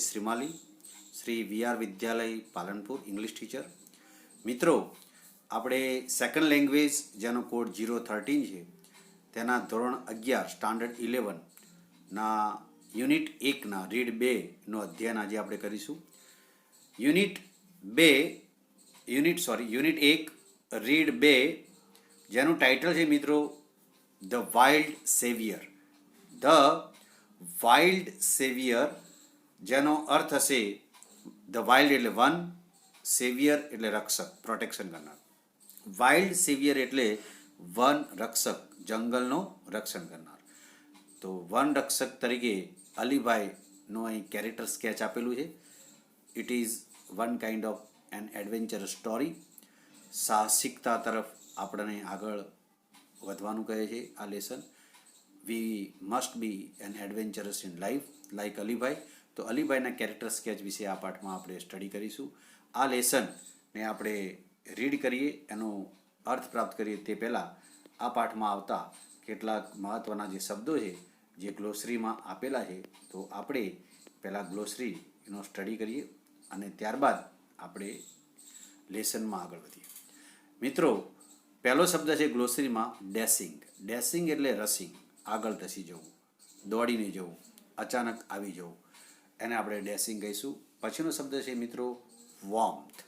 Shrimali, Shri VR વિદ્યાલય Palanpur, English teacher. મિત્રો, આપણે second language જેનો કોડ 013 છે તેના ધોરણ 11 સ્ટાન્ડર્ડ 11ના યુનિટ 1ના રીડ 2નો અધ્યયન આજે આપણે કરીશું. યુનિટ 1 રીડ 2 જેનું ટાઇટલ છે મિત્રો the wild saviour. The wild saviour જેનો અર્થ હશે ધ વાઇલ્ડ એટલે વન, સેવિયર એટલે રક્ષક, પ્રોટેક્શન કરનાર. વાઇલ્ડ સેવિયર એટલે વન રક્ષક, જંગલનો રક્ષણ કરનાર. તો વન રક્ષક તરીકે અલીભાઈનું અહીં કેરેક્ટર સ્કેચ આપેલું છે. It is one kind of an adventure story. સાહસિકતા તરફ આપણને આગળ વધવાનું કહે છે આ lesson. We must be an adventurous in life like Alibhai. તો અલીભાઈના કેરેક્ટર સ્કેચ વિશે આ પાઠમાં આપણે સ્ટડી કરીશું. આ લેસનને આપણે રીડ કરીએ, એનો અર્થ પ્રાપ્ત કરીએ તે પહેલાં આ પાઠમાં આવતા કેટલાક મહત્ત્વના જે શબ્દો છે જે ગ્લોસરીમાં આપેલા છે, તો આપણે પહેલાં ગ્લોસરીનો સ્ટડી કરીએ અને ત્યારબાદ આપણે લેસનમાં આગળ વધીએ. મિત્રો, પહેલો શબ્દ છે ગ્લોસરીમાં ડેશિંગ. ડેશિંગ એટલે રસિંગ, આગળ ધસી જવું, દોડીને જવું, અચાનક આવી જવું, એને આપણે ડેશિંગ કહીશું. પછીનો શબ્દ છે મિત્રો વોર્મ્થ.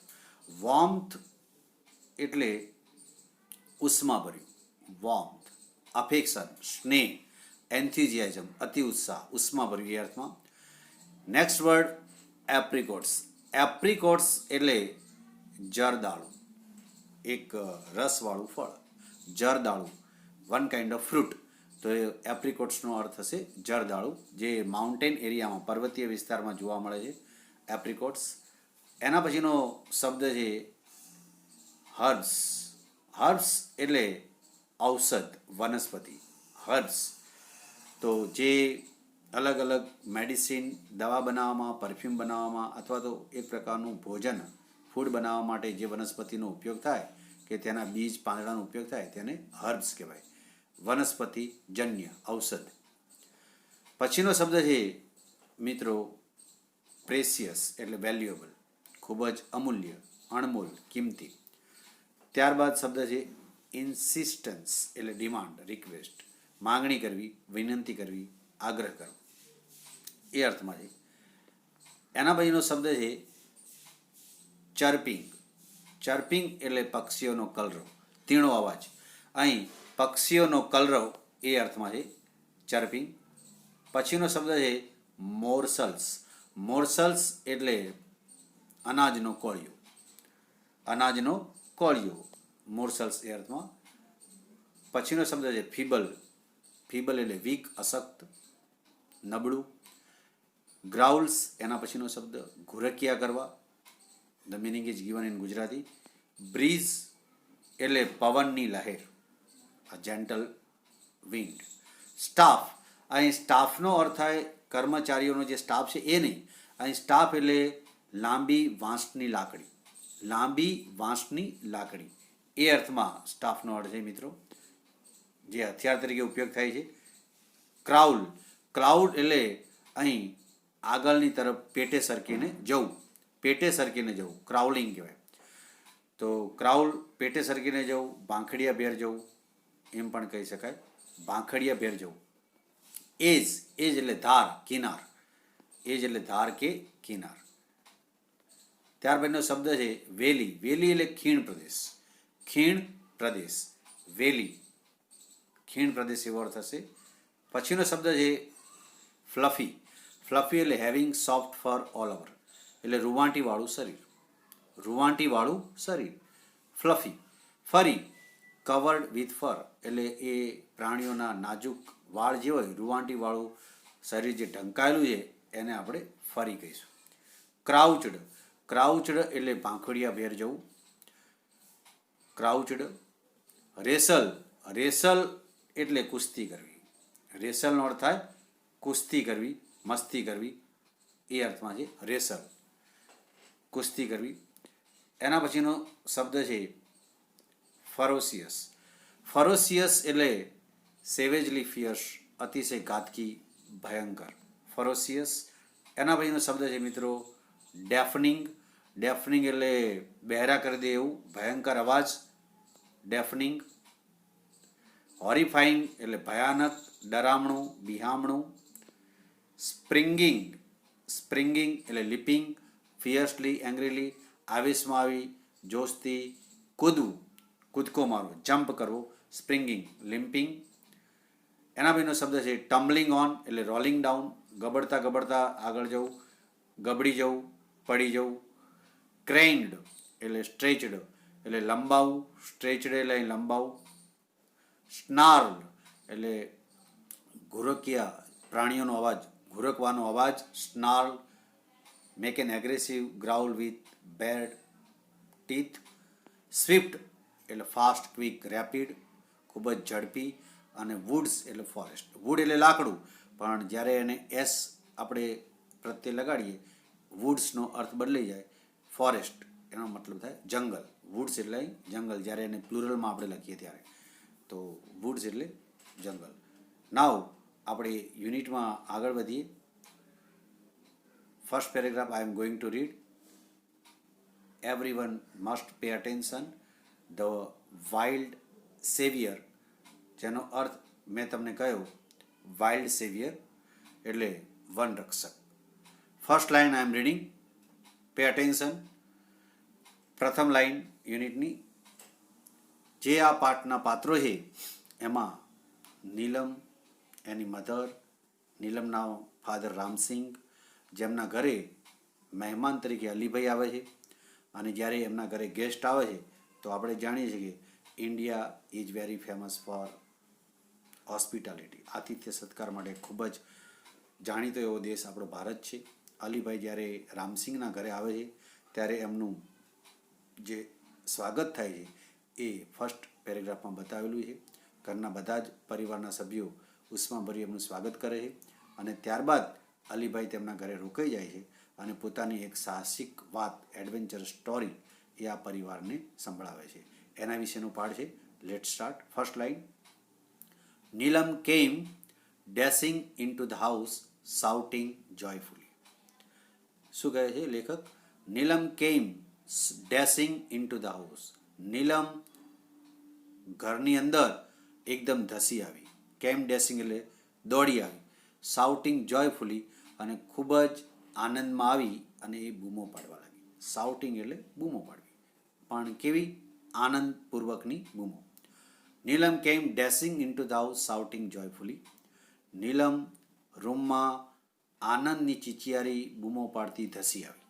વોર્મ્થ એટલે ઉષ્માભર્યું, વોર્મ્થ, અફેક્શન, સ્નેહ, એન્થુઝિયાઝમ, અતિ ઉત્સાહ, ઉષ્માભર્યું એ અર્થમાં. Next word એપ્રિકોટ્સ. એપ્રિકોટ્સ એટલે જરદાળુ, એક રસવાળું ફળ, જરદાળુ, વન કાઇન્ડ ઓફ ફ્રૂટ. તો એ એપ્રિકોટ્સનો અર્થ થશે જરદાળુ, જે માઉન્ટેન એરિયામાં, પર્વતીય વિસ્તારમાં જોવા મળે છે એપ્રિકોટ્સ. એના પછીનો શબ્દ છે હર્બ્સ. હર્બ્સ એટલે ઔષધ, વનસ્પતિ, હર્બ્સ. તો જે અલગ અલગ મેડિસિન, દવા બનાવવામાં, પરફ્યુમ બનાવવામાં અથવા તો એક પ્રકારનું ભોજન, ફૂડ બનાવવા માટે જે વનસ્પતિનો ઉપયોગ થાય કે તેના બીજ, પાંદડાનો ઉપયોગ થાય તેને હર્બ્સ કહેવાય. વનસ્પતિ જન્ય, ઔષધ. પછીનો શબ્દ છે મિત્રો પ્રેસિયસ એટલે વેલ્યુએબલ, ખૂબ જ અમૂલ્ય, અણમોલ, કિંમતી. ત્યારબાદ શબ્દ છે ઇન્સિસ્ટન્સ એટલે ડિમાન્ડ, રિક્વેસ્ટ, માગણી કરવી, વિનંતી કરવી, આગ્રહ કરવો એ અર્થમાં છે. એના પછીનો શબ્દ છે ચર્પિંગ. ચર્પિંગ એટલે પક્ષીઓનો કલરવ, તીણો અવાજ. અહીં પક્ષીઓનો કલરવ એ અર્થમાં છે ચર્પિંગ. પછીનો શબ્દ છે મોર્સલ્સ. મોર્સલ્સ એટલે અનાજનો કોળિયો, અનાજનો કોળિયો, મોર્સલ્સ એ અર્થમાં. પછીનો શબ્દ છે ફીબલ. ફીબલ એટલે વીક, અશક્ત, નબળું. ગ્રાઉલ્સ એના પછીનો શબ્દ ઘુરકિયા કરવા. The meaning is given in Gujarati. Breeze એટલે પવનની લહેર, a gentle wind. સ્ટાફ. અહીં સ્ટાફનો અર્થ થાય કર્મચારીઓનો જે સ્ટાફ છે એ નહીં. અહીં સ્ટાફ એટલે લાંબી વાંસની લાકડી, લાંબી વાંસની લાકડી એ અર્થમાં સ્ટાફનો અર્થ છે મિત્રો, જે હથિયાર તરીકે ઉપયોગ થાય છે. ક્રાઉલ. ક્રાઉડ એટલે અહીં આગળની તરફ પેટે સરકીને જવું, પેટે સરકીને જવું, ક્રાઉલિંગ કહેવાય. તો ક્રાઉલ પેટે સરકીને જવું, ભાંખડિયા ભેર જવું એમ પણ કહી શકાય, ભાંખડિયા ભેર જવું. એજ. એજ એટલે ધાર, કિનાર. એજ એટલે ધાર કે કિનાર. ત્યારબાદનો શબ્દ છે વેલી. વેલી એટલે ખીણ પ્રદેશ, ખીણ પ્રદેશ, વેલી, ખીણ પ્રદેશ એવો અર્થ થશે. પછીનો શબ્દ છે ફ્લફી. ફ્લફી એટલે હેવિંગ સોફ્ટ ફર ઓલ ઓવર, એટલે રૂવાંટીવાળું શરીર, રૂવાંટીવાળું શરીર, ફ્લફી. ફરી. કવર્ડ વિથ ફર એટલે એ પ્રાણીઓના નાજુક વાળ જે હોય, રૂવાંટીવાળું શરીર જે ઢંકાયેલું છે એને આપણે ફરી કહીશું. ક્રાઉચડ. ક્રાઉચડ એટલે ભાંખડિયા ભેર જવું, ક્રાઉચડ. રેસલ. રેસલ એટલે કુસ્તી કરવી. રેસલનો અર્થ થાય કુસ્તી કરવી, મસ્તી કરવી એ અર્થમાં છે રેસલ, કુસ્તી કરવી. એના પછીનો શબ્દ છે ફરોસિયસ. ફરોસિયસ એટલે સેવેજલી ફિયર્સ, અતિશય ઘાતકી, ભયંકર. ફરોસિયસ. એના પછીનો શબ્દ છે મિત્રો ડેફનિંગ. ડેફનિંગ એટલે બહેરા કરી દે એવું ભયંકર અવાજ, ડેફનિંગ. હોરિફાઈંગ એટલે ભયાનક, ડરામણું, બિહામણું. સ્પ્રિંગિંગ. સ્પ્રિંગિંગ એટલે લીપિંગ, ફિયર્સલી, એંગ્રીલી, આવેશમાં આવી, જોશથી. કૂદવું, કૂદકો મારવો, જમ્પ કરવો, સ્પ્રિંગિંગ. લિમ્પિંગ. એના પછીનો શબ્દ છે ટમ્બલિંગ ઓન એટલે રોલિંગ ડાઉન, ગબડતા ગબડતા આગળ જવું, ગબડી જવું, પડી જવું. ક્રેન્ડ એટલે સ્ટ્રેચડ એટલે લંબાવું, સ્ટ્રેચડ એટલે લંબાવું. સ્નાર્લ એટલે ઘુરકિયા, પ્રાણીઓનો અવાજ, ઘુરકવાનો અવાજ, snarl. Make an aggressive growl with bad teeth. Swift એટલે ફાસ્ટ, ક્વિક, રેપિડ, ખૂબ જ ઝડપી. અને વુડ્સ એટલે ફોરેસ્ટ. વુડ એટલે લાકડું, પણ જ્યારે એને એસ આપણે પ્રત્યે લગાડીએ વુડ્સનો અર્થ બદલાઈ જાય. ફોરેસ્ટ એનો મતલબ થાય જંગલ. વુડ્સ એટલે જંગલ, જ્યારે એને પ્લુરલમાં આપણે લખીએ ત્યારે. તો વુડ્સ એટલે જંગલ. નાવ આપણે યુનિટમાં આગળ વધીએ. First paragraph I am going to read. Everyone must pay attention. The wild saviour, જેનો અર્થ મેં તમને કહ્યો, વાઇલ્ડ સેવિયર એટલે વન રક્ષક. First line I am reading. Pay attention. પ્રથમ લાઇન યુનિટની. જે આ પાઠના પાત્રો છે એમાં નીલમ, એની મધર, નીલમના ફાધર રામસિંગ, જેમના ઘરે મહેમાન તરીકે અલીભાઈ આવે છે. અને જ્યારે એમના ઘરે ગેસ્ટ આવે છે તો આપણે જાણીએ છીએ કે India is very famous for hospitality, આતિથ્ય સત્કાર માટે ખૂબ જ જાણીતો એવો દેશ આપણો ભારત છે. અલીભાઈ જ્યારે રામસિંગના ઘરે આવે છે ત્યારે એમનું જે સ્વાગત થાય છે એ ફર્સ્ટ પેરેગ્રાફમાં બતાવેલું છે. ઘરના બધા જ પરિવારના સભ્યો ઉષ્માભર્યું એમનું સ્વાગત કરે છે. અને ત્યારબાદ અલીભાઈ તેમના ઘરે રોકાઈ જાય છે અને પોતાની એક સાહસિક વાત, એડવેન્ચર સ્ટોરી એ આ પરિવારને સંભળાવે છે. એના વિશેનો પાઠ છે. Let start. First line. Neelam came dashing into the house shouting joyfully. શું કહે છે લેખક? Neelam came dashing into the house. Neelam ઘરની અંદર એકદમ ધસી આવી. કેમ ડેશિંગ એટલે દોડી આવી. શાઉટિંગ જોયફુલી અને ખૂબ જ આનંદમાં આવી અને એ બૂમો પાડવા લાગી. શાઉટિંગ એટલે બૂમો પાડવી, પણ કેવી? આનંદપૂર્વકની બૂમો. Neelam came dashing into the house shouting joyfully. Neelam રૂમમાં આનંદની ચીચિયારી બૂમો પાડતી ધસી આવી.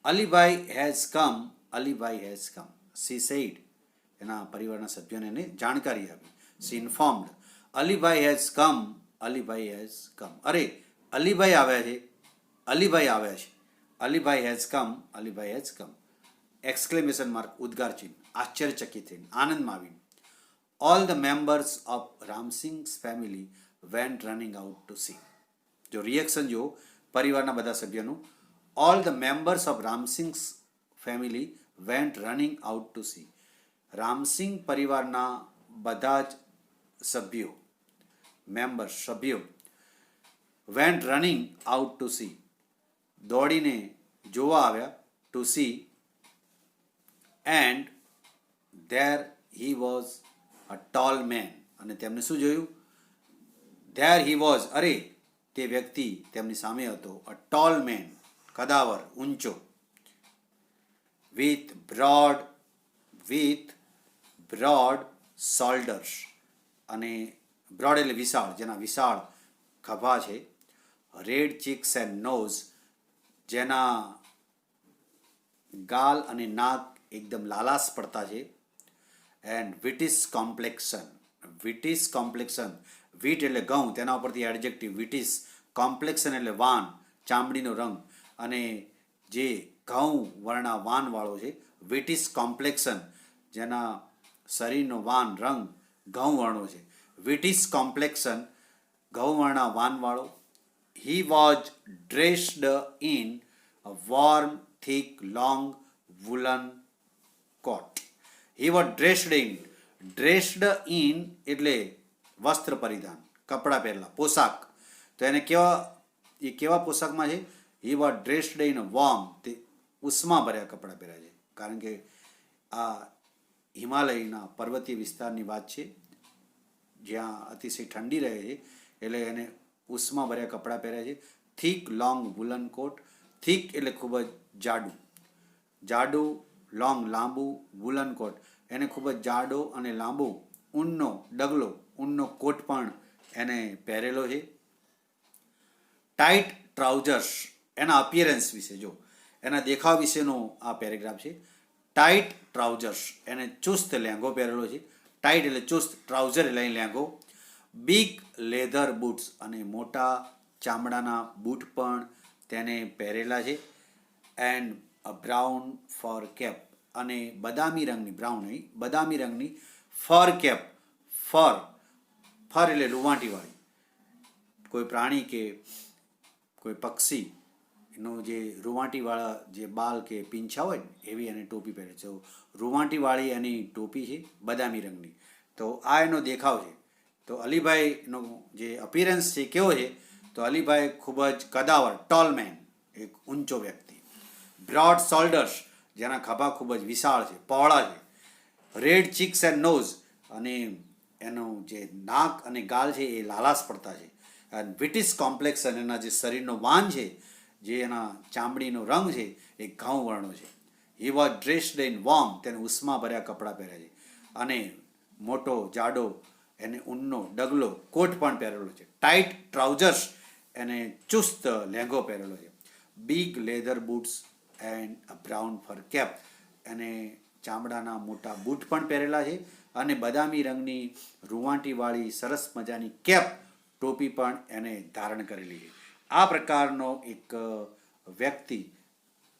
Alibhai has come, Alibhai has come, she said. એના પરિવારના સભ્યોને એને જાણકારી આપી. She informed. Alibhai has come, Alibhai has come. અરે અલીભાઈ આવ્યા છે, અલીભાઈ આવ્યા છે. Alibhai has come, Alibhai has come. Exclamation mark, ઉદ્ગાર ચિહ્ન. આશ્ચર્યચકિત થઈને, આનંદમાં આવીને. All the members of Ramsingh's family went running out to see. જો રિએક્શન જો પરિવારના બધા સભ્યોનું. All the members of Ramsingh's family went running out to see. Ramsingh પરિવારના બધા જ સભ્યો, મેમ્બર્સ, સભ્યો, went running out to see, દોડીને જોવા આવ્યા, to see. And there he was a tall man. અને તેમને શું જોયું? ધેર હી વોઝ, અરે તે વ્યક્તિ તેમની સામે હતો. અ ટોલ મેન, કદાવર, ઊંચો. With broad shoulders. અને બ્રોડ એટલે વિશાળ, જેના વિશાળ ખભા છે. રેડ ચીક્સ એન્ડ નોઝ, જેના ગાલ અને નાક એકદમ લાલાશ પડતા છે. And wheatish complexion. Wheatish complexion, wheat એટલે ઘઉં, તેના ઉપરથી એડજેક્ટિવ વિટિસ. કોમ્પ્લેક્શન એટલે વાન, ચામડીનો રંગ. અને જે ઘઉં વર્ણા વાનવાળો છે, વિટિસ કોમ્પ્લેક્શન, જેના શરીરનો વાન રંગ ઘઉં વર્ણો છે. વિટિસ કોમ્પ્લેક્શન, ઘઉં વર્ણા વાનવાળો. He was dressed in a warm thick long woolen coat. He was dressed in એટલે વસ્ત્ર પરિધાન, કપડાં પહેરલા, પોશાક. તો એને કેવા એ કેવા પોશાકમાં છે? હી વોઝ ડ્રેસ્ડ ઇન વોર્મ, તે ઉષ્મા ભર્યા કપડાં પહેર્યા છે. કારણ કે આ હિમાલયના પર્વતીય વિસ્તારની વાત છે, જ્યાં અતિશય ઠંડી રહે છે, એટલે એને ઉષ્મા ભર્યા કપડાં પહેર્યા છે. થીક લોંગ વુલન કોટ, થીક એટલે ખૂબ જ જાડું, જાડું, લોંગ લાંબુ, વુલન કોટ એને ખૂબ જ જાડો અને લાંબો ઊનનો ડગલો, ઊનનો કોટ પણ એને પહેરેલો છે. ટાઈટ ટ્રાઉઝર્સ, એના અપિયરન્સ વિશે જો, એના દેખાવ વિશેનો આ પેરેગ્રાફ છે. ટાઈટ ટ્રાઉઝર્સ, એને ચુસ્ત લહેંગો પહેરેલો છે. ટાઈટ એટલે ચુસ્ત, ટ્રાઉઝર એટલે લહેંગો. બિગ લેધર બૂટ્સ, અને મોટા ચામડાના બૂટ પણ તેને પહેરેલા છે. And a brown fur cap, અને બદામી રંગની, બ્રાઉન નહીં, બદામી રંગની ફર કેપ, ફર, ફર એટલે રૂંવાટીવાળી, કોઈ પ્રાણી કે કોઈ પક્ષી એનું જે રૂંવાટીવાળા જે બાલ કે પીંછા હોય ને એવી એને ટોપી પહેરે છે. રૂંવાટીવાળી એની ટોપી છે બદામી રંગની. તો આ એનો દેખાવ છે. તો અલીભાઈનો જે અપિયરન્સ છે કેવો છે? તો અલીભાઈ ખૂબ જ કદાવર, ટોલ મેન, એક ઊંચો વ્યક્તિ. બ્રોડ શોલ્ડર્સ, જેના ખભા ખૂબ જ વિશાળ છે, પહોળા છે. રેડ ચીક્સ એન્ડ નોઝ, અને એનું જે નાક અને ગાલ છે એ લાલાશ પડતા છે. અને બ્રિટિશ કોમ્પ્લેક્સન, એના જે શરીરનો વાન છે, જે એના ચામડીનો રંગ છે એ ઘઉં વર્ણો છે. હી વોઝ ડ્રેસ્ડ ઇન વોર્મ, તેને ઉષ્મા ભર્યા કપડાં પહેર્યા છે. અને મોટો જાડો એને ઊનનો ડગલો કોટ પણ પહેરેલો છે. ટાઈટ ટ્રાઉઝર્સ, એને ચુસ્ત લહેંગો પહેરેલો છે. Big leather boots and a brown fur cap, એને ચામડાના મોટા બૂટ પણ પહેરેલા છે. અને બદામી રંગની રૂંવાટીવાળી સરસ મજાની કેપ, ટોપી પણ એને ધારણ કરેલી છે. આ પ્રકારનો એક વ્યક્તિ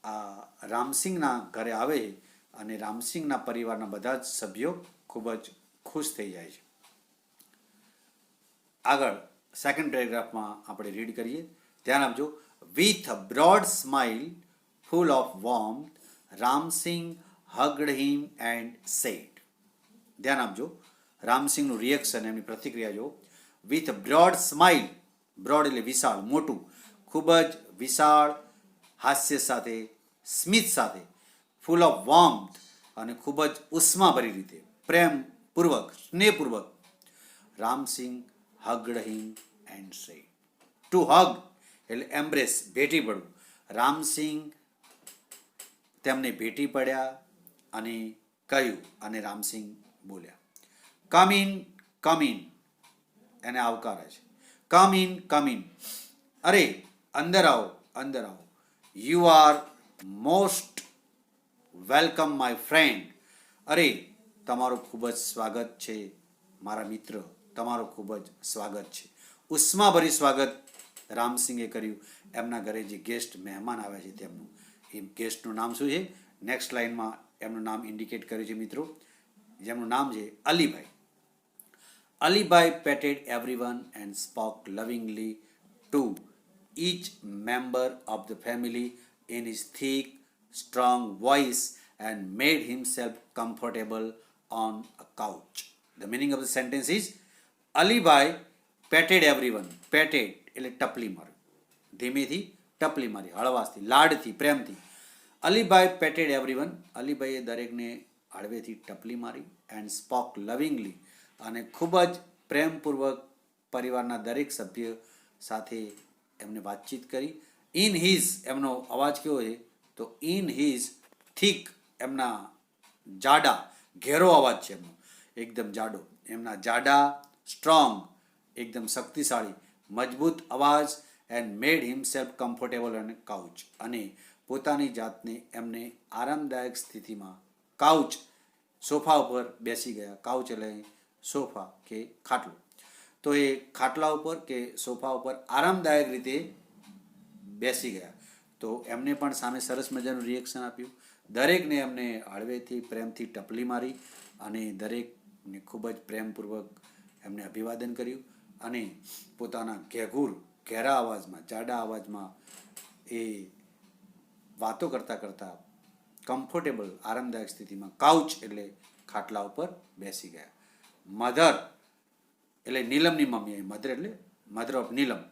આ રામસિંગના ઘરે આવે છે, અને રામસિંગના પરિવારના બધા જ સભ્યો ખૂબ જ ખુશ થઈ જાય છે. આગળ સેકન્ડ પેરેગ્રાફમાં આપણે રીડ કરીએ, ધ્યાન આપજો. With a broad smile full of warmth, Ramsingh hugged him and said. ધ્યાન આપજો, રામસિંગનું રિએક્શન, એમની પ્રતિક્રિયા જો. વિથ બ્રોડ સ્માઇલ, બ્રોડ એટલે વિશાળ, મોટું, ખૂબ જ વિશાળ હાસ્ય સાથે, સ્મિત સાથે, ફૂલ ઓફ વોર્મથ, અને ખૂબ જ ઉષ્માભરી રીતે, પ્રેમપૂર્વક, સ્નેહપૂર્વક, Ramsingh hugged him and said. To hug એટલે એમ્બ્રેસ, ભેટી પડવું. રામસિંગ તેમને ભેટી પડ્યા અને કહ્યું, અને રામસિંગ બોલ્યા, કમ ઇન, કમ ઇન, એને આવકારે છે. કમ ઇન, કમ ઇન, અરે અંદર આવો, અંદર આવો. You are most welcome my friend, અરે તમારું ખૂબ જ સ્વાગત છે મારા મિત્ર, તમારું ખૂબ જ સ્વાગત છે. ઉષ્માભરી સ્વાગત રામસિંગે કર્યું એમના ઘરે જે ગેસ્ટ મહેમાન આવ્યા છે તેમનું. એ ગેસ્ટનું નામ શું છે? નેક્સ્ટ લાઇનમાં એમનું નામ ઇન્ડિકેટ કર્યું છે મિત્રો, જેમનું નામ છે Alibhai. Alibhai patted everyone and spoke lovingly to each member of the family in his thick, strong voice and made himself comfortable on a couch. The meaning of the sentence is, Alibai petted everyone. Petted એટલે ટપલી માર્યું, ધીમેથી ટપલી મારી, હળવાશથી, લાડથી, પ્રેમથી. Alibhai patted everyone, અલીભાઈએ દરેકને હળવેથી ટપલી મારી. And spoke લવિંગલી, અને ખૂબ જ પ્રેમપૂર્વક પરિવારના દરેક સભ્ય સાથે એમને વાતચીત કરી. ઇન હિઝ, એમનો અવાજ કેવો છે? તો ઇન હિઝ થીક, એમના જાડા, ઘેરો અવાજ છે એમનો, એકદમ જાડો, એમના જાડા, સ્ટ્રોંગ, એકદમ શક્તિશાળી, મજબૂત અવાજ. And made himself comfortable on couch, અને પોતાની જાતને એમને આરામદાયક સ્થિતિમાં કાઉચ, સોફા ઉપર બેસી ગયા. કાઉચ એટલે સોફા કે ખાટલો. તો એ ખાટલા ઉપર કે સોફા ઉપર આરામદાયક રીતે બેસી ગયા. તો એમને પણ સામે સરસ મજાનું રિએક્શન આપ્યું. દરેકને એમને હળવેથી, પ્રેમથી ટપલી મારી, અને દરેકને ખૂબ જ પ્રેમપૂર્વક એમને અભિવાદન કર્યું. અને પોતાના ઘેરા અવાજમાં, જાડા અવાજમાં એ વાતો કરતાં કરતાં કમ્ફર્ટેબલ, આરામદાયક સ્થિતિમાં, કાઉચ એટલે ખાટલા ઉપર બેસી ગયા. મધર એટલે નીલમની મમ્મી, મધર એટલે mother of Neelam.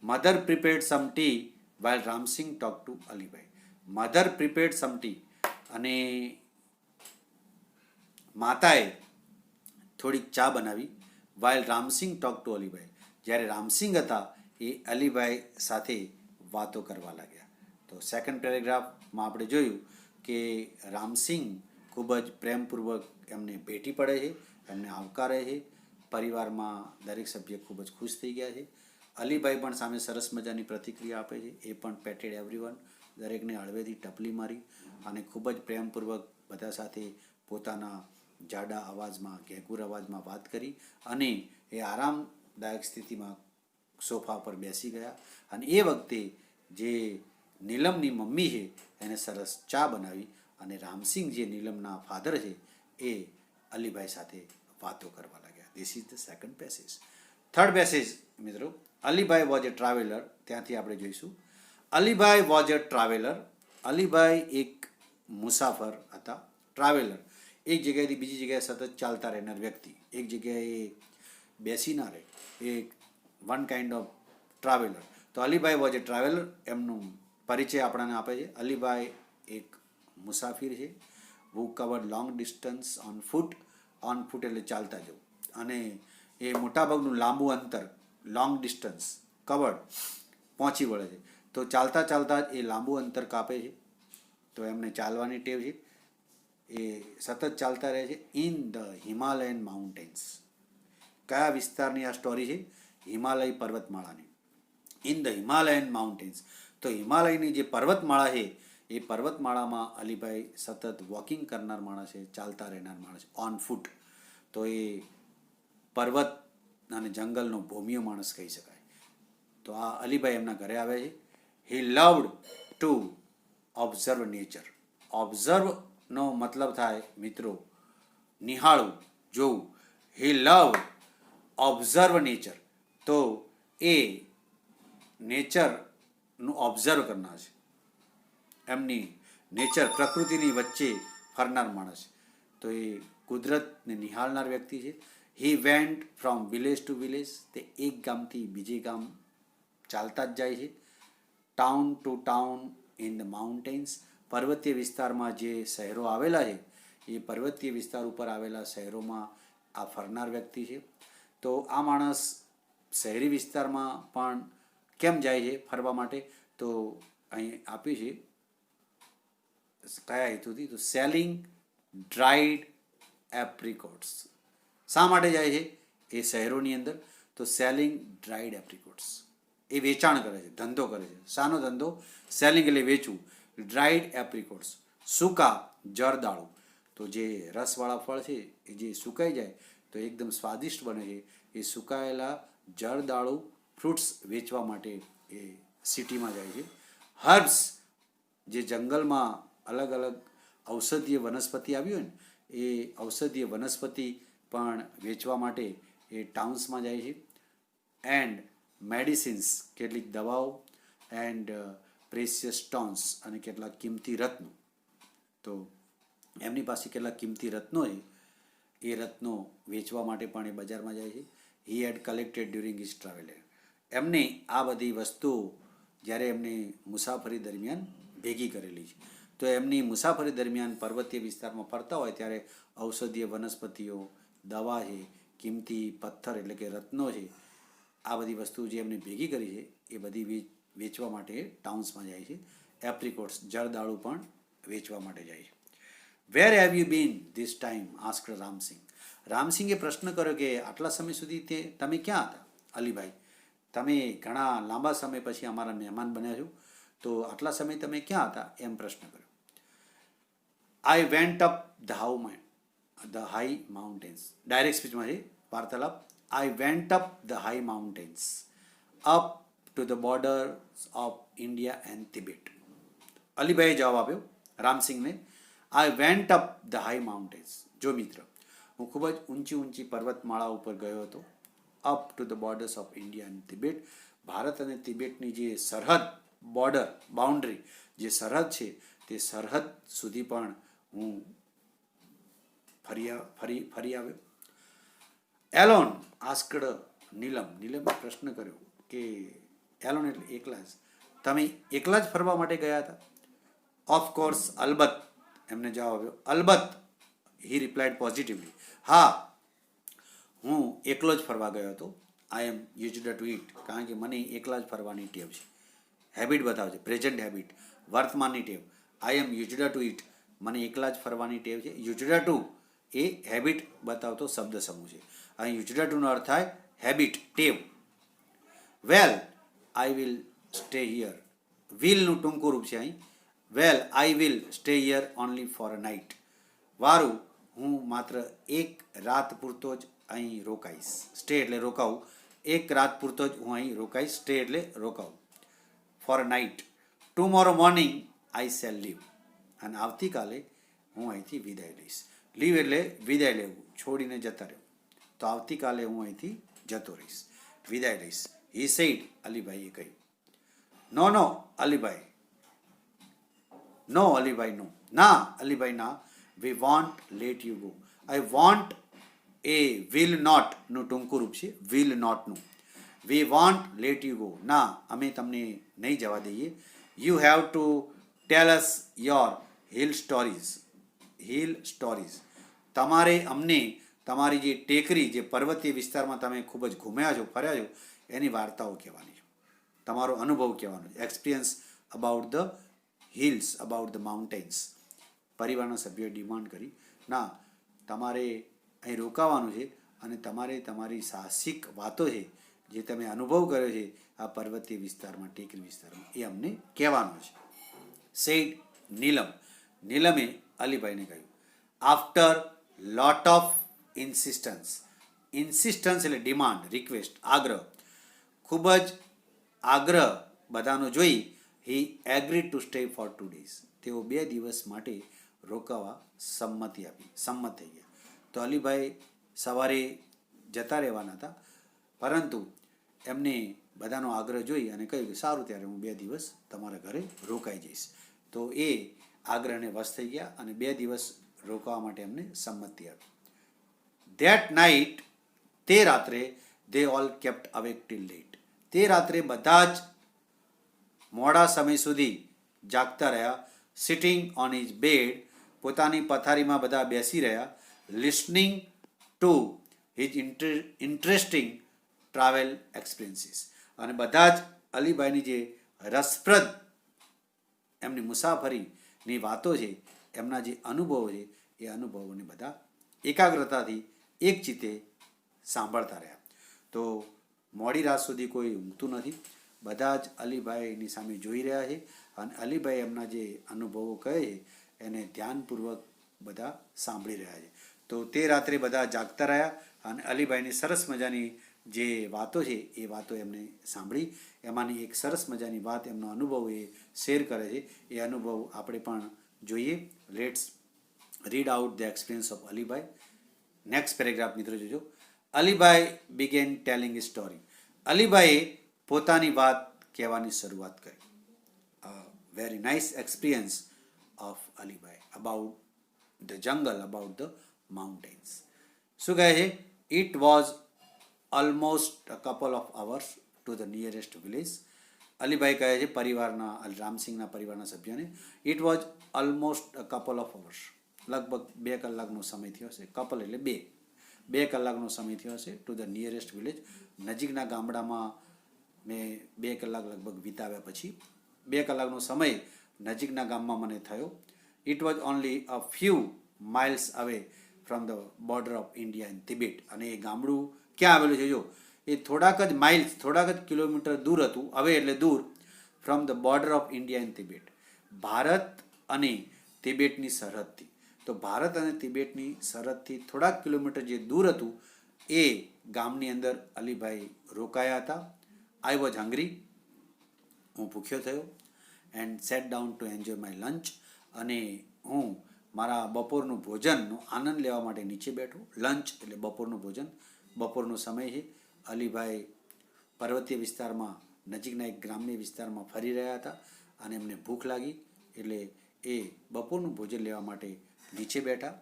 Mother prepared some tea while Ramsingh talk to Alibhai. Mother prepared some tea, અને માતાએ થોડીક ચા બનાવી while Ramsingh talk to Alibhai, જ્યારે રામસિંગ હતા એ અલીભાઈ સાથે વાતો કરવા લાગ્યા. તો સેકન્ડ પેરેગ્રાફમાં આપણે જોયું કે રામસિંગ ખૂબ જ પ્રેમપૂર્વક એમને ભેટી પડે છે, એમને આવકારે છે. પરિવારમાં દરેક સભ્ય ખૂબ જ ખુશ થઈ ગયા છે. અલીભાઈ પણ સામે સરસ મજાની પ્રતિક્રિયા આપે છે. એ પણ પેટેડ એવરીવન, દરેકને હળવેથી ટપલી મારી અને ખૂબ જ પ્રેમપૂર્વક બધા સાથે પોતાના જાડા અવાજમાં, ઘેઘૂર અવાજમાં વાત કરી અને એ આરામદાયક સ્થિતિમાં સોફા પર બેસી ગયા. અને એ વખતે જે નીલમની મમ્મી છે એને સરસ ચા બનાવી અને રામસિંગ જે નીલમના ફાધર છે એ અલીભાઈ સાથે વાતો કરવા લાગ્યા. This is the second passage. Third passage મિત્રો, અલીભાઈ વોઝ એ ટ્રાવેલર. ત્યાંથી આપણે જોઈશું Alibhai was A traveller. Alibhai એક મુસાફર હતા. ટ્રાવેલર એક જગ્યાએથી બીજી જગ્યાએ સતત ચાલતા રહેનાર વ્યક્તિ, એક જગ્યાએ બેસી ના રહે, એ વન કાઇન્ડ ઓફ ટ્રાવેલર. તો અલીભાઈ વોઝ એ ટ્રાવેલર, એમનું પરિચય આપણને આપે છે. અલીભાઈ એક મુસાફિર છે. Who covered long distance on foot. On foot એટલે ચાલતા જવું, અને એ મોટાભાગનું લાંબુ અંતર, લોંગ ડિસ્ટન્સ કવર્ડ પહોંચી વળે છે. તો ચાલતા ચાલતા જ એ લાંબુ અંતર કાપે છે. તો એમને ચાલવાની ટેવ છે. એ સતત ચાલતા રહે છે ઇન ધ હિમાલયન માઉન્ટેન્સ. કયા વિસ્તારની આ સ્ટોરી છે? હિમાલય પર્વતમાળાની. In the Himalayan mountains. તો હિમાલયની જે પર્વતમાળા છે એ પર્વતમાળામાં અલીભાઈ સતત વોકિંગ કરનાર માણસ છે, ચાલતા રહેનાર માણસ, ઓન ફૂટ. તો એ પર્વત અને જંગલનો ભૂમિયો માણસ કહી શકાય. તો આ અલીભાઈ એમના ઘરે આવે છે. હી લવડ ટુ ઓબ્ઝર્વ નેચર. ઓબ્ઝર્વનો મતલબ થાય મિત્રો નિહાળવું, જોવું. હી લવ ઓબ્ઝર્વ નેચર. તો એ નેચરનું ઓબ્ઝર્વ કરનાર છે. એમની નેચર, પ્રકૃતિની વચ્ચે ફરનાર માણસ. તો એ કુદરતને નિહાળનાર વ્યક્તિ છે. He went from village to village. તે એક ગામથી બીજે ગામ ચાલતા જ જાય છે. Town to town in the mountains. પર્વતીય વિસ્તારમાં જે શહેરો આવેલા છે એ પર્વતીય વિસ્તાર ઉપર આવેલા શહેરોમાં આ ફરનાર વ્યક્તિ છે. તો આ માણસ શહેરી વિસ્તારમાં પણ કેમ જાય છે ફરવા માટે? તો અહીં આપ્યું છે કયા હેતુથી. તો સેલિંગ ડ્રાઈડ એપ્રિકોટ્સ. શા માટે જાય છે એ શહેરોની અંદર? તો સેલિંગ ડ્રાઈડ એપ્રિકોટ્સ. એ વેચાણ કરે છે, ધંધો કરે છે. શાનો ધંધો? સેલિંગ એટલે વેચવું. ડ્રાઈડ એપ્રિકોટ્સ, સૂકા જરદાળુ. તો જે રસવાળા ફળ છે એ જે સુકાઈ જાય તો એકદમ સ્વાદિષ્ટ બને છે. એ સુકાયેલા જરદાળુ ફ્રૂટ્સ વેચવા માટે એ સિટીમાં જાય છે. હર્બ્સ, જે જંગલમાં અલગ અલગ ઔષધીય વનસ્પતિ આવી હોય ને એ ઔષધીય વનસ્પતિ પણ વેચવા માટે એ ટાઉન્સમાં જાય છે. એન્ડ મેડિસિન્સ, કેટલીક દવાઓ, એન્ડ પ્રેશિયસ સ્ટોન્સ, અને કેટલાક કિંમતી રત્નો. તો એમની પાસે કેટલાક કિંમતી રત્નો છે, એ રત્નો વેચવા માટે પણ એ બજારમાં જાય છે. હી હેડ કલેક્ટેડ ડ્યુરિંગ હિઝ ટ્રાવેલ. એમને આ બધી વસ્તુઓ જ્યારે એમને મુસાફરી દરમિયાન ભેગી કરેલી છે. તો એમની મુસાફરી દરમિયાન પર્વતીય વિસ્તારમાં ફરતા હોય ત્યારે ઔષધીય વનસ્પતિઓ, દવા છે, કિંમતી પથ્થર એટલે કે રત્નો છે, આ બધી વસ્તુ જે એમને ભેગી કરી છે એ બધી વેચવા માટે ટાઉન્સમાં જાય છે. એપ્રિકોટ્સ, જરદાળુ પણ વેચવા માટે જાય છે. Where have you been this time? Asked Ramsingh. રામસિંગે પ્રશ્ન કર્યો કે આટલા સમય સુધી તમે ક્યાં હતા અલીભાઈ? તમે ઘણા લાંબા સમય પછી અમારા મહેમાન બન્યા છો, તો આટલા સમય તમે ક્યાં હતા? એમ પ્રશ્ન કર્યો. I went up the high mountains. Direct સ્પીચમાં છે વાર્તાલાપ. I went up the high mountains up to the borders of India and Tibet. અલીભાઈએ જવાબ આપ્યો રામસિંગને. I went up the high mountains. જો મિત્ર, હું ખૂબ જ ઊંચી ઊંચી પર્વતમાળા ઉપર ગયો હતો. Up to the borders of India and Tibet. Bharat અને તિબેટની જે સરહદ, બોર્ડર, બાઉન્ડ્રી, જે સરહદ છે તે સરહદ સુધી પણ હું ફરી આવ્યો. એલોન આસ્કડ નીલમ. નીલમે પ્રશ્ન કર્યો કે એલોન એટલે એકલા જ. તમે એકલા જ ફરવા માટે ગયા હતા? ઓફકોર્સ, અલબત્ત, એમને જવાબ આપ્યો. અલબત્ત, હી રિપ્લાઇડ પોઝિટિવલી. હા, હું એકલો જ ફરવા ગયો હતો. આઈ એમ યુઝડ ટુ ઇટ, કારણ કે મને એકલા જ ફરવાની ટેવ છે. હેબિટ બતાવે છે, પ્રેઝન્ટ હેબિટ, વર્તમાનની ટેવ. આઈ એમ યુઝડ ટુ ઇટ, મને એકલા જ ફરવાની ટેવ છે. યુઝડ ટુ એ હેબિટ બતાવતો શબ્દ સમૂહ છે. અહીં યુઝડ ટુનો અર્થ થાય હેબિટ, ટેવ. Well, I will stay here. વિલનું ટૂંકું રૂપ છે અહીં. Well, I will stay here only for a night. વારું, હું માત્ર એક રાત પૂરતો જ અહીં રોકાઈશ. સ્ટે એટલે રોકાવું. એક રાત પૂરતો જ હું અહીં રોકાઈશ. સ્ટે એટલે રોકાવું. For a night. Tomorrow morning I shall leave. અને આવતીકાલે હું અહીંથી વિદાય લઈશ. લીવ એટલે વિદાય લેવું, છોડીને જતા રહેવું. તો આવતીકાલે હું અહીંથી જતો રહીશ, વિદાય લઈશ. હી સેડ, અલીભાઈએ કહ્યું. નો નો અલીભાઈ. નો અલીભાઈ, નો. ના અલીભાઈ, ના. We won't let you go. I won't એ વિલ નોટનું ટૂંકું રૂપ છે, વિલ નોટનું. We won't let you go. ના, અમે તમને નહીં જવા દઈએ. You have to tell us your hill stories. Hill stories. તમારે અમને તમારી જે ટેકરી, જે પર્વતીય વિસ્તારમાં તમે ખૂબ જ ઘૂમ્યા છો, ફર્યા છો, એની વાર્તાઓ કહેવાની છે. તમારો અનુભવ કહેવાનો છે. Experience about the hills, about the mountains. પરિવારના સભ્યોએ ડિમાન્ડ કરી. ના, તમારે અહીં રોકાવાનું છે અને તમારે તમારી સાહસિક વાતો છે, જે તમે અનુભવ કર્યો છે આ પર્વતીય વિસ્તારમાં, ટેકરી વિસ્તારમાં, એ અમને કહેવાનું છે. સેડ નીલમ. નીલમે અલીભાઈને કહ્યું. After lot of ઇન્સિસ્ટન્સ. ઇન્સિસ્ટન્સ એટલે ડિમાન્ડ, રિક્વેસ્ટ, આગ્રહ. ખૂબ જ આગ્રહ બધાનો જોઈ, he agreed to stay for 2 days. તેઓ 2 દિવસ માટે રોકાવા સંમત થઈ ગયા. તો અલીભાઈ સવારે જતા રહેવાના હતા, પરંતુ એમને બધાનો આગ્રહ જોઈ અને કહ્યું કે સારું, ત્યારે હું 2 દિવસ તમારા ઘરે રોકાઈ જઈશ. તો એ આગ્રહને વશ થઈ ગયા અને 2 દિવસ રોકાવા માટે એમને સંમતિ આપી. ધેટ નાઇટ, તે રાત્રે, they all kept awake till late. તે રાત્રે બધા જ મોડા સમય સુધી જાગતા રહ્યા. સિટિંગ ઓન હિઝ બેડ, પોતાની પથારીમાં બધા બેસી રહ્યા. Listening to his interesting travel experiences. અને બધા જ અલીભાઈની જે રસપ્રદ એમની મુસાફરીની વાતો છે, એમના જે અનુભવો છે, એ અનુભવોને બધા એકાગ્રતાથી એક ચિત્તે સાંભળતા રહ્યા. તો મોડી રાત સુધી કોઈ ઊંઘતું નથી. બધા જ અલીભાઈની સામે જોઈ રહ્યા છે અને અલીભાઈ એમના જે અનુભવો કહે છે એને ધ્યાનપૂર્વક બધા સાંભળી રહ્યા છે. તો તે રાત્રે બધા જાગતા રહ્યા અને અલીભાઈની સરસ મજાની જે વાતો છે એ વાતો એમને સાંભળી. એમાંની એક સરસ મજાની વાત, એમનો અનુભવ એ શેર કરે છે. એ અનુભવ આપણે પણ જોઈએ. Let's read out the experience of Alibhai. Next paragraph મિત્રો જોજો. અલીભાઈ બિગેન ટેલિંગ એ સ્ટોરી. અલીભાઈએ પોતાની વાત કહેવાની શરૂઆત કરી. Very nice experience of Alibhai about the jungle, about the mountains. શું કહે છે? It was almost a couple of hours to the nearest village. Alibhai કહે છે પરિવારના, રામસિંહના પરિવારના સભ્યોને, it was almost a couple of hours, લગભગ 2 કલાકનો સમય થયો હશે. કપલ એટલે 2 કલાકનો સમય થયો હશે. ટુ ધ નિયરેસ્ટ વિલેજ, નજીકના ગામડામાં મેં 2 કલાક લગભગ વિતાવ્યા પછી 2 કલાકનો સમય નજીકના ગામમાં મને થયો. It was only a few miles away from the border of India and Tibet. અને એ ગામડું ક્યાં આવેલું છે? જો, એ થોડાક જ માઇલ્સ, થોડાક જ કિલોમીટર દૂર હતું. હવે એટલે દૂર, from the border of India and Tibet, Bharat અને તિબેટની સરહદથી. તો ભારત અને તિબેટની સરહદથી થોડાક કિલોમીટર જે દૂર હતું એ ગામની અંદર અલીભાઈ રોકાયા હતા. આઈ વોઝ હંગ્રી, હું ભૂખ્યો થયો. And set down to enjoy my lunch, અને હું મારા બપોરનું ભોજનનો આનંદ લેવા માટે નીચે બેઠો. લંચ એટલે બપોરનું ભોજન. બપોરનો સમય છે. અલીભાઈ પર્વતીય વિસ્તારમાં, નજીકના એક ગ્રામ્ય વિસ્તારમાં ફરી રહ્યા હતા અને એમને ભૂખ લાગી એટલે એ બપોરનું ભોજન લેવા માટે નીચે બેઠા.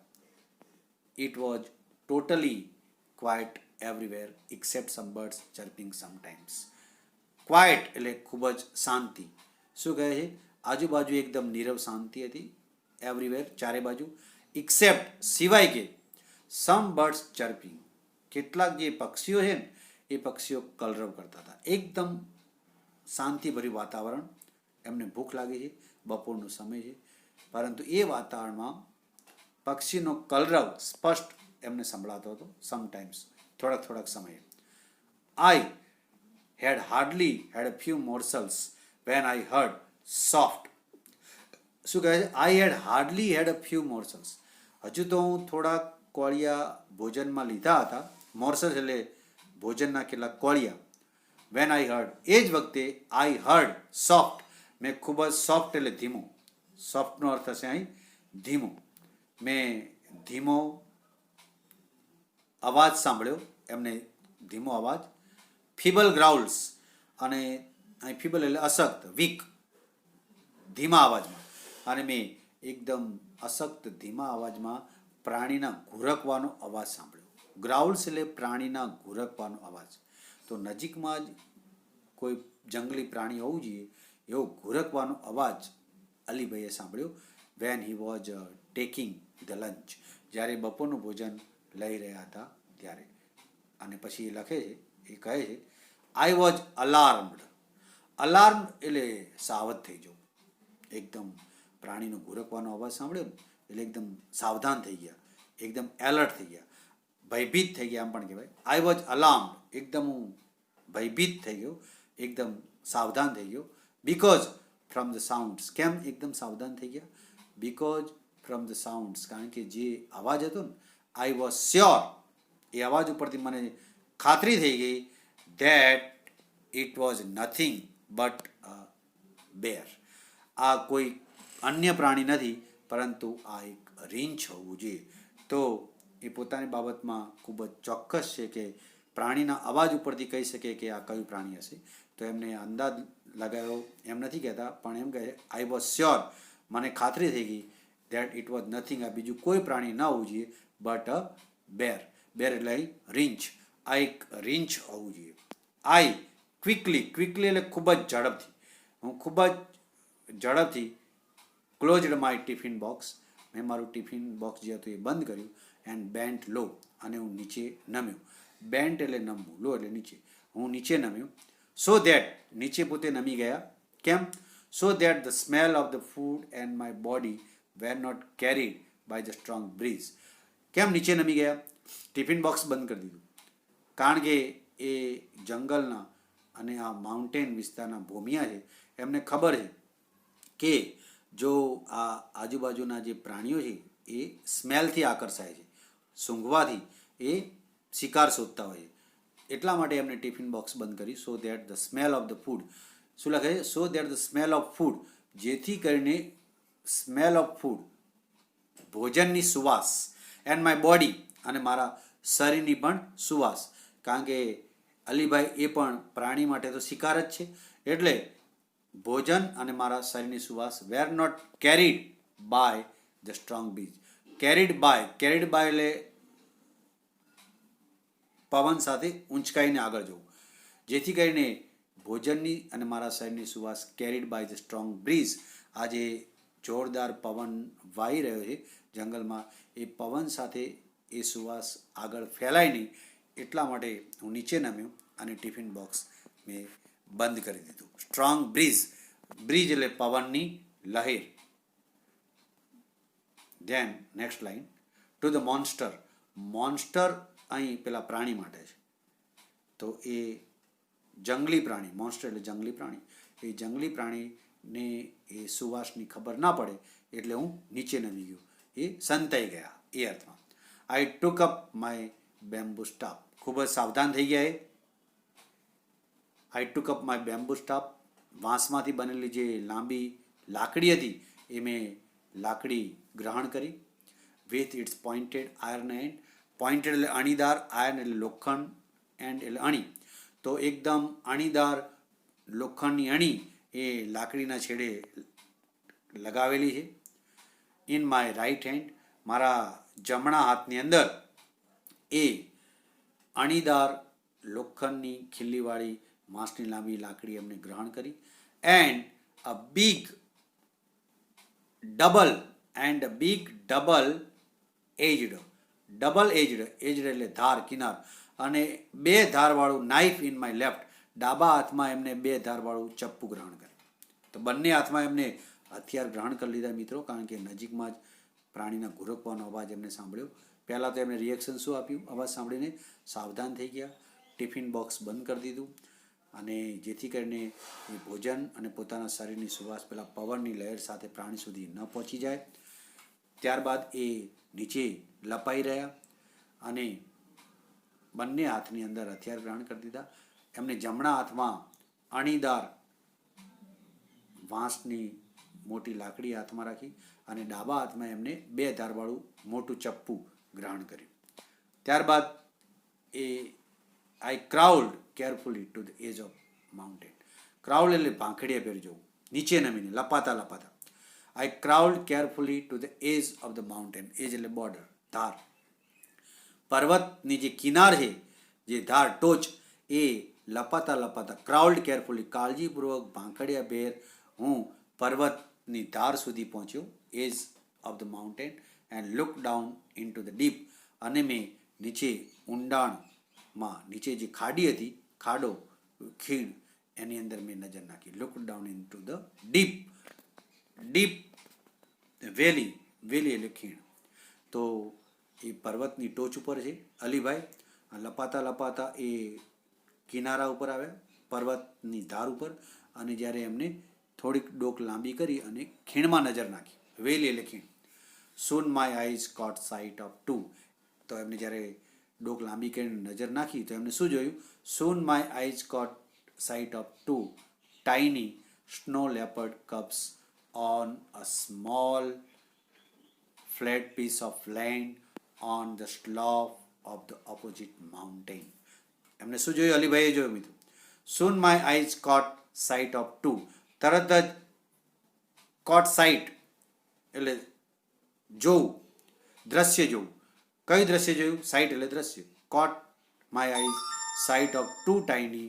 It was totally quiet everywhere except some birds chirping sometimes. Quiet એટલે ખૂબ જ શાંતિ. શું કહે છે? આજુબાજુ એકદમ નીરવ શાંતિ હતી એવરીવેર, ચારે બાજુ. એક્સેપ્ટ સિવાય કે સમ બર્ડ્સ ચર્પિંગ, કેટલાક જે પક્ષીઓ છે ને એ પક્ષીઓ કલરવ કરતા હતા. એકદમ શાંતિભર્યું વાતાવરણ. એમને ભૂખ લાગી છે, બપોરનો સમય છે, પરંતુ એ વાતાવરણમાં પક્ષીનો કલરવ સ્પષ્ટ એમને સંભળાતો હતો. સમટાઈમ્સ, થોડાક સમયે. આઈ had hardly had a few morsels when I heard soft. શું કહે છે? I had hardly had a few morsels. હજુ તો હું થોડાક કોળિયા ભોજનમાં લીધા હતા. મોર્સલ્સ એટલે ભોજનના કેટલાક કોળિયા. વેન આઈ હર્ડ, એ જ વખતે આઈ હર્ડ સોફ્ટ, મેં ખૂબ જ સોફ્ટ એટલે ધીમો. સોફ્ટનો અર્થ હશે અહીં ધીમો. મેં ધીમો અવાજ સાંભળ્યો, એમને ધીમો અવાજ. ફીબલ ગ્રાઉલ્સ, અને અહીં ફીબલ એટલે અશક્ત, વીક, ધીમા અવાજમાં. અને મેં એકદમ અશક્ત ધીમા અવાજમાં પ્રાણીના ઘુરકવાનો અવાજ સાંભળ્યો. ગ્રાઉલ્સ એટલે પ્રાણીના ઘુરકવાનો અવાજ. તો નજીકમાં જ કોઈ જંગલી પ્રાણી હોવું જોઈએ એવો ઘુરકવાનો અવાજ અલીભાઈએ સાંભળ્યો. When he was taking the lunch, જ્યારે બપોરનું ભોજન લઈ રહ્યા હતા ત્યારે. અને પછી એ લખે છે, એ કહે છે, આઈ વોઝ અલાર્મ્ડ. અલાર્મ એટલે સાવધ થઈ જવું. એકદમ પ્રાણીનો ઘુરકવાનો અવાજ સાંભળ્યો ને એટલે એકદમ સાવધાન થઈ ગયા, એકદમ એલર્ટ થઈ ગયા, ભયભીત થઈ ગયા એમ પણ કહેવાય. આઈ વોઝ અલાર્મ્ડ, એકદમ હું ભયભીત થઈ ગયો, એકદમ સાવધાન થઈ ગયો. બીકોઝ ફ્રોમ ધ સાઉન્ડ્સ, કેમ એકદમ સાવધાન થઈ ગયા? બીકોઝ ફ્રોમ ધ સાઉન્ડ્સ, કારણ કે જે અવાજ હતો ને, આઈ વોઝ શ્યોર, એ અવાજ ઉપરથી મને ખાતરી થઈ ગઈ that it was nothing but a bear. આ કોઈ અન્ય પ્રાણી નથી, પરંતુ આ એક રીંછ હોવું જોઈએ. તો એ પોતાની બાબતમાં ખૂબ જ ચોક્કસ છે કે પ્રાણીના અવાજ ઉપરથી કહી શકે કે આ કયું પ્રાણી હશે. તો એમને અંદાજ લગાવ્યો એમ નથી કહેતા, પણ એમ કહે આઈ વોઝ શ્યોર, મને ખાતરી થઈ ગઈ દેટ ઇટ વોઝ નથિંગ, આ બીજું કોઈ પ્રાણી ન હોવું જોઈએ બટ અ બેર. બેર એટલે અહીં રીંછ, આ એક રીંછ હોવું જોઈએ. આઈ ક્વિકલી એટલે ખૂબ જ ઝડપથી, હું ખૂબ જ ઝડપથી ક્લોઝડ માય ટિફિન બોક્સ, મેં મારું ટિફિન બોક્સ જે હતું એ બંધ કર્યું. એન્ડ બેન્ટ લો, અને હું નીચે નમ્યો. બેન્ટ એટલે નમવું, લો એટલે નીચે. હું નીચે નમ્યો. સો દેટ, નીચે પોતે નમી ગયા. કેમ? So that the smell of the food and my body were not carried by the strong breeze. કેમ નીચે નમી ગયા? ટિફિન બોક્સ બંધ કરી દીધું. કારણ કે એ જંગલના અને આ માઉન્ટેન વિસ્તારના ભૂમિયા છે, એમને ખબર છે કે જો આ આજુબાજુના જે પ્રાણીઓ છે એ સ્મેલથી આકર્ષાય છે, સૂંઘવાથી એ શિકાર શોધતા હોય છે. એટલા માટે એમને ટિફિન બોક્સ બંધ કરી. સો that the smell of the food, શું લખે છે? સો that the smell of food, જેથી કરીને સ્મેલ ઓફ ફૂડ, ભોજનની સુવાસ, એન્ડ માય બોડી, અને મારા શરીરની પણ સુવાસ. કારણ કે અલીભાઈ એ પણ પ્રાણી માટે તો શિકાર જ છે, એટલે ભોજન અને મારા શરીરની સુવાસ were not carried by the strong breeze. Carried by એટલે પવન સાથે ઊંચકાઈને આગળ જવું. જેથી કરીને ભોજનની અને મારા શરીરની સુવાસ carried by the strong breeze, આ જે જોરદાર પવન વાઈ રહ્યો છે જંગલમાં, એ પવન સાથે એ સુવાસ આગળ ફેલાય નહીં, એટલા માટે હું નીચે નમ્યો અને ટિફિન બોક્સ મેં બંધ કરી દીધું. સ્ટ્રોંગ બ્રીઝ, બ્રીઝ એટલે પવનની લહેર. Than next line, to the monster. Monster અહીં પેલા પ્રાણી માટે છે. તો એ જંગલી પ્રાણી, મોન્સ્ટર એટલે જંગલી પ્રાણી, એ જંગલી પ્રાણીને એ સુવાસની ખબર ના પડે એટલે હું નીચે નમી ગયો, એ સંતાઈ ગયા એ અર્થમાં. આઈ ટુક અપ માય બેમ્બુ સ્ટાફ, ખૂબ જ સાવધાન થઈ ગયા એ. આઈ ટુક અપ માય બેમ્બુ સ્ટાફ, વાંસમાંથી બનેલી જે લાંબી લાકડી હતી એ મેં લાકડી ગ્રહણ કરી. With it's pointed iron and, pointed એટલે અણીદાર, આયર્ન એટલે લોખંડ, એન્ડ એટલે અણી. તો એકદમ અણીદાર લોખંડની અણી એ લાકડીના છેડે લગાવેલી છે. ઇન માય રાઇટ હેન્ડ, મારા જમણા હાથની અંદર એ અણીદાર લોખંડની ખીલ્લીવાળી વાંસની લાંબી લાકડી એમને ગ્રહણ કરી. And a big double aged એટલે ધાર, કિનાર, અને 2 ધારવાળું નાઇફ ઇન માય લેફ્ટ, ડાબા હાથમાં એમને 2 ધારવાળું ચપ્પુ ગ્રહણ કર્યું. તો બંને હાથમાં એમને હથિયાર ગ્રહણ કરી લીધા મિત્રો, કારણ કે નજીકમાં જ પ્રાણીના ઘુરકવાનો અવાજ એમને સાંભળ્યો. પહેલાં તો એમને રિએક્શન શું આપ્યું અવાજ સાંભળીને? સાવધાન થઈ ગયા, ટિફિન બોક્સ બંધ કરી દીધું, અને જેથી કરીને એ ભોજન અને પોતાના શરીરની સુવાસ પેલા પવનની લહેર સાથે પ્રાણી સુધી ન પહોંચી જાય. ત્યારબાદ એ નીચે લપાઈ રહ્યા અને બંને હાથની અંદર હથિયાર ગ્રહણ કરી દીધા. એમને જમણા હાથમાં અણીદાર વાંસની મોટી લાકડી હાથમાં રાખી અને ડાબા હાથમાં એમને 2 ધારવાળું મોટું ચપ્પુ ગ્રહણ કર્યું. ત્યારબાદ એ I crawled carefully to the edge of mountain. Crawled એટલે ભાંખડિયા પેર જવું, નીચે નમીને લપાતા લપાતા. I crawled carefully to the edge of the mountain. Edge એટલે બોર્ડર, ધાર. પર્વતની જે કિનાર છે, જે ધાર, ટોચ, એ લપાતા લપાતા, ક્રાઉલ્ડ કેરફુલી, કાળજીપૂર્વક ભાંખડિયા ભેર હું પર્વતની ધાર સુધી પહોંચ્યો, edge of the mountain, and look down into the deep. અને મેં નીચે ઊંડાણમાં, નીચે જે ખાડી હતી, ખાડો, ખીણ, એની અંદર મેં નજર નાખી. Look down into the deep valley એટલે ખીણ. તો એ પર્વતની ટોચ ઉપર છે અલીભાઈ. લપાતા લપાતા એ કિનારા ઉપર આવ્યા, પર્વતની ધાર ઉપર, અને જ્યારે એમને થોડીક ડોક લાંબી કરી અને ખીણમાં નજર નાખી, વેલી એટલે ખીણ. Soon my eyes caught sight of 2. તો એમને જ્યારે ડોક લાંબી કરીને નજર નાખી તો એમને શું જોયું? Soon my eyes caught sight of 2 tiny snow leopard cubs on a small flat piece of land on the slope of the opposite mountain. એમને શું જોયું? અલીભાઈએ જોયું મિત્રો. Soon my eyes caught sight of 2. તરત જ caught sight એટલે જોવું, દ્રશ્ય જોવું. કયું દ્રશ્ય જોયું? સાઇટ એટલે દ્રશ્ય. caught my eyes sight of 2 tiny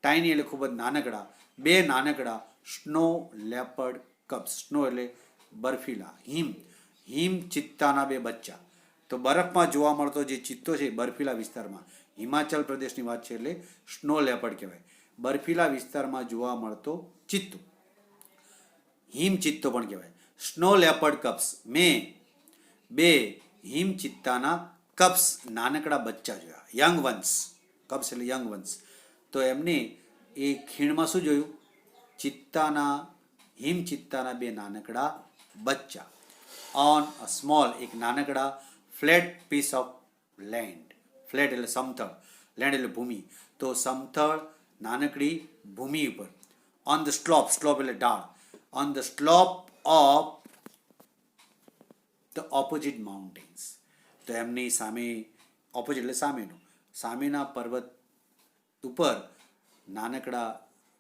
એટલે ખૂબ જ નાનકડા, 2 નાનકડા સ્નો લેપર્ડ કબ્સ. સ્નો એટલે બરફીલા, હિમ ચિત્તાના 2 બચ્ચા. તો બરફમાં જોવા મળતો જે ચિત્તો છે બરફીલા વિસ્તારમાં, હિમાચલ પ્રદેશની વાત છે એટલે સ્નો લેપર્ડ કહેવાય. બરફીલા વિસ્તારમાં જોવા મળતો ચિત્તો, હિમ ચિત્તો પણ કહેવાય. સ્નો લેપર્ડ કબ્સ, મેં 2 હિમ ચિત્તાના કબ્સ, નાનકડા બચ્ચા જોયા, યંગ વન્સ. કબ્સ એટલે યંગ વન્સ. તો એમને એ ખીણમાં શું જોયું? હિમ ચિત્તાના 2 નાનકડા બચ્ચા. ઓન અ સ્મોલ, એક નાનકડા flat piece of land. Flat એટલે સમથળ, લેન્ડ એટલે ભૂમિ. તો સમથળ નાનકડી ભૂમિ ઉપર. ઓન ધ સ્લોપ એટલે ઢાળ. On the slope of the opposite mountains. તો એમની સામે, ઓપોઝિટ એટલે સામેનું, સામેના પર્વત ઉપર નાનકડા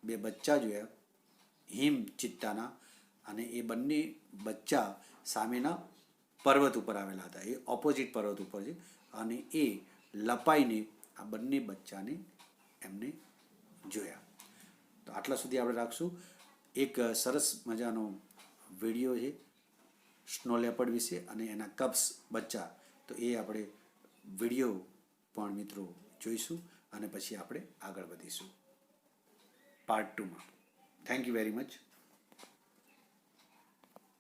2 બચ્ચા જોયા હિમ ચિત્તાના, અને એ બંને બચ્ચા સામેના પર્વત ઉપર આવેલા હતા. એ ઓપોઝિટ પર્વત ઉપર છે, અને એ લપાઈને આ બંને બચ્ચાને એમને જોયા. તો આટલા સુધી આપણે રાખશું. એક સરસ મજાનો વિડીયો છે સ્નો લેપર્ડ વિશે અને એના કબ્સ બચ્ચા. તો એ આપણે વિડીયો પણ મિત્રો જોઈશું અને પછી આપણે આગળ વધીશું પાર્ટ 2માં. Thank you very much.